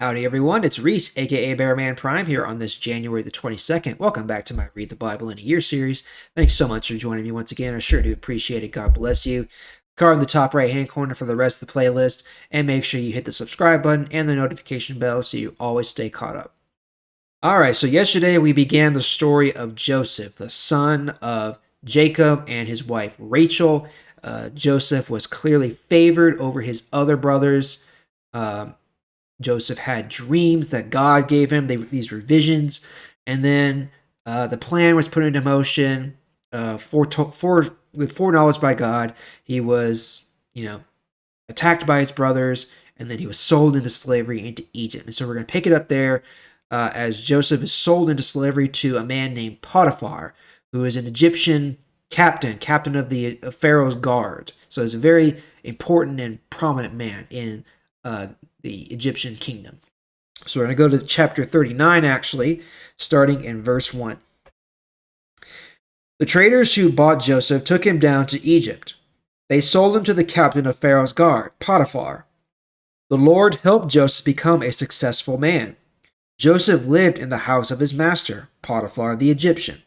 Howdy, everyone. It's Reese, aka Bearman Prime, here on this January the 22nd. Welcome back to my Read the Bible in a Year series. Thanks so much for joining me once again. I sure do appreciate it. God bless you. Card in the top right hand corner for the rest of the playlist, and make sure you hit the subscribe button and the notification bell so you always stay caught up. Alright, so yesterday we began the story of Joseph, the son of Jacob and his wife Rachel. Joseph was clearly favored over his other brothers. Joseph had dreams that God gave him. These were visions. And then the plan was put into motion with foreknowledge by God. He was, attacked by his brothers, and then he was sold into slavery into Egypt. And so we're going to pick it up there as Joseph is sold into slavery to a man named Potiphar, who is an Egyptian captain of the Pharaoh's guard. So he's a very important and prominent man in the Egyptian kingdom. So we're going to go to chapter 39, actually, starting in verse 1. The traders who bought Joseph took him down to Egypt. They sold him to the captain of Pharaoh's guard, Potiphar. The Lord helped Joseph become a successful man. Joseph lived in the house of his master, Potiphar the Egyptian.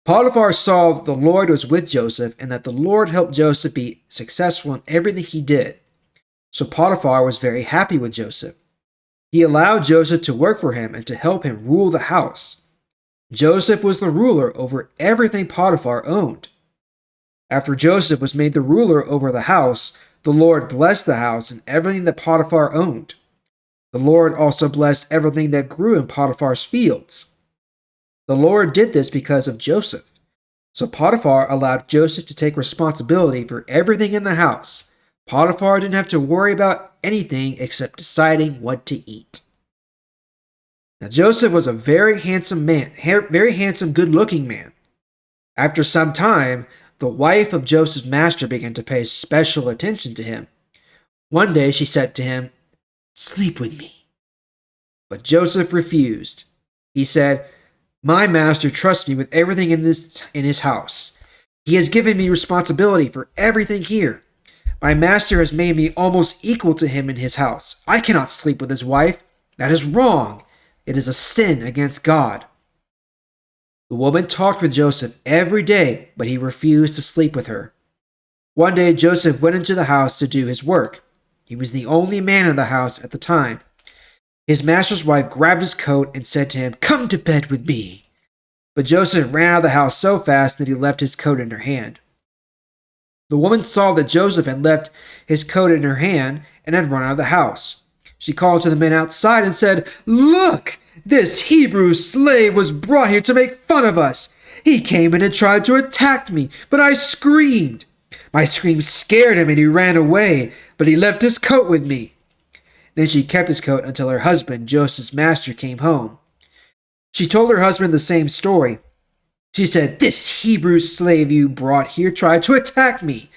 Potiphar saw that the Lord was with Joseph and that the Lord helped Joseph be successful in everything he did. So Potiphar was very happy with Joseph. He allowed Joseph to work for him and to help him rule the house. Joseph was the ruler over everything Potiphar owned. After Joseph was made the ruler over the house, the Lord blessed the house and everything that Potiphar owned. The Lord also blessed everything that grew in Potiphar's fields. The Lord did this because of Joseph. So Potiphar allowed Joseph to take responsibility for everything in the house. Potiphar didn't have to worry about anything except deciding what to eat. Now Joseph was a very handsome man, good-looking man. After some time, the wife of Joseph's master began to pay special attention to him. One day she said to him, "Sleep with me." But Joseph refused. He said, "My master trusts me with everything in his house. He has given me responsibility for everything here. My master has made me almost equal to him in his house. I cannot sleep with his wife. That is wrong. It is a sin against God." The woman talked with Joseph every day, but he refused to sleep with her. One day, Joseph went into the house to do his work. He was the only man in the house at the time. His master's wife grabbed his coat and said to him, "Come to bed with me." But Joseph ran out of the house so fast that he left his coat in her hand. The woman saw that Joseph had left his coat in her hand and had run out of the house. She called to the men outside and said, "Look, this Hebrew slave was brought here to make fun of us. He came in and tried to attack me, but I screamed. My scream scared him and he ran away, but he left his coat with me." Then she kept his coat until her husband, Joseph's master, came home. She told her husband the same story. She said, "This Hebrew slave you brought here tried to attack me.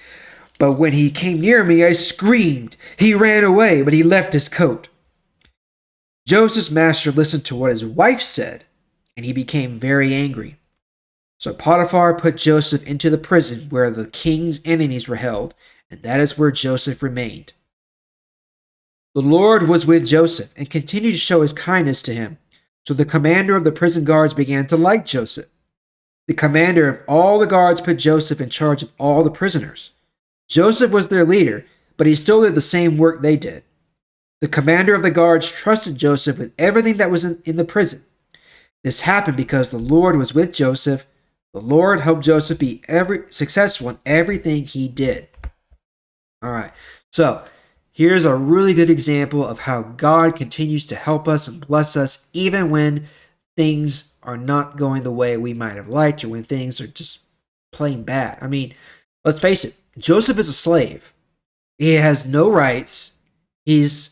But when he came near me, I screamed. He ran away, but he left his coat." Joseph's master listened to what his wife said, and he became very angry. So Potiphar put Joseph into the prison where the king's enemies were held, and that is where Joseph remained. The Lord was with Joseph and continued to show his kindness to him. So the commander of the prison guards began to like Joseph. The commander of all the guards put Joseph in charge of all the prisoners. Joseph was their leader, but he still did the same work they did. The commander of the guards trusted Joseph with everything that was in the prison. This happened because the Lord was with Joseph. The Lord helped Joseph be successful in everything he did. All right, so here's a really good example of how God continues to help us and bless us even when things are not going the way we might have liked or when things are just plain bad. I mean, let's face it, Joseph is a slave. He has no rights. He's,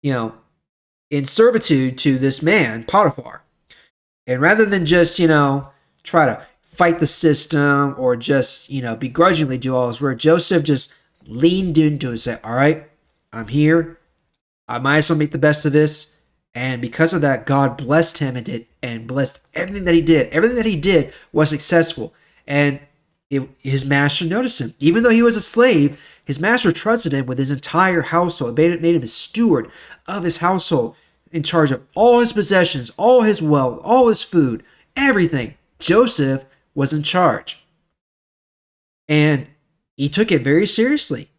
in servitude to this man, Potiphar. And rather than just, try to fight the system or just, begrudgingly do all his work, Joseph just leaned into it and said, "All right, I'm here. I might as well make the best of this." And because of that, God blessed him and blessed everything that he did. Everything that he did was successful. And his master noticed him. Even though he was a slave, His master trusted him with his entire household, made him a steward of his household, in charge of all his possessions, all his wealth, all his food, everything. Joseph was in charge. And he took it very seriously.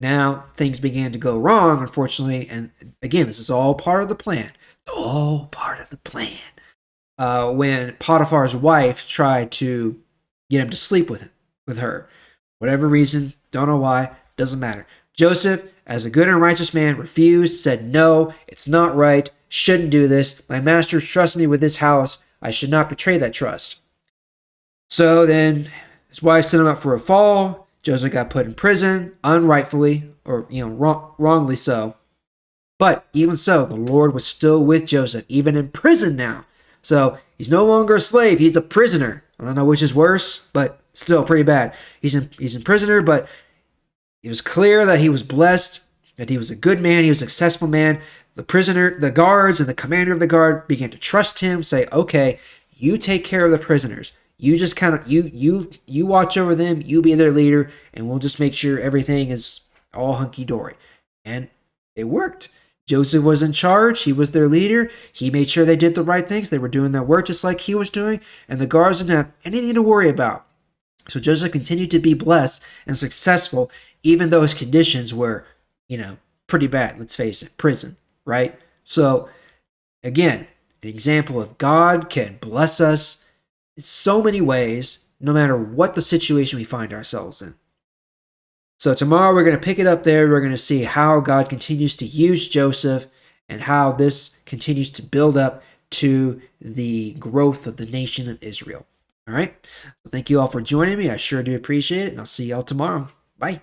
Now, things began to go wrong, unfortunately. And again, this is all part of the plan. All part of the plan. When Potiphar's wife tried to get him to sleep with her. Whatever reason, don't know why, doesn't matter. Joseph, as a good and righteous man, refused, said, no, it's not right, shouldn't do this. My master trusts me with this house. I should not betray that trust. So then his wife sent him up for a fall. Joseph got put in prison, unrightfully, or wrongly so. But even so, the Lord was still with Joseph, even in prison now. So he's no longer a slave, he's a prisoner. I don't know which is worse, but still pretty bad. He's in prisoner, but it was clear that he was blessed, that he was a good man, he was a successful man. The prisoner, the guards, and the commander of the guard began to trust him, say, okay, you take care of the prisoners. You just kind of, you watch over them, you be their leader, and we'll just make sure everything is all hunky-dory. And it worked. Joseph was in charge. He was their leader. He made sure they did the right things. They were doing their work just like he was doing, and the guards didn't have anything to worry about. So Joseph continued to be blessed and successful, even though his conditions were, pretty bad. Let's face it, prison, right? So, again, an example of God can bless us in so many ways, no matter what the situation we find ourselves in. So tomorrow we're going to pick it up there. We're going to see how God continues to use Joseph and how this continues to build up to the growth of the nation of Israel. All right. So thank you all for joining me. I sure do appreciate it. And I'll see y'all tomorrow. Bye.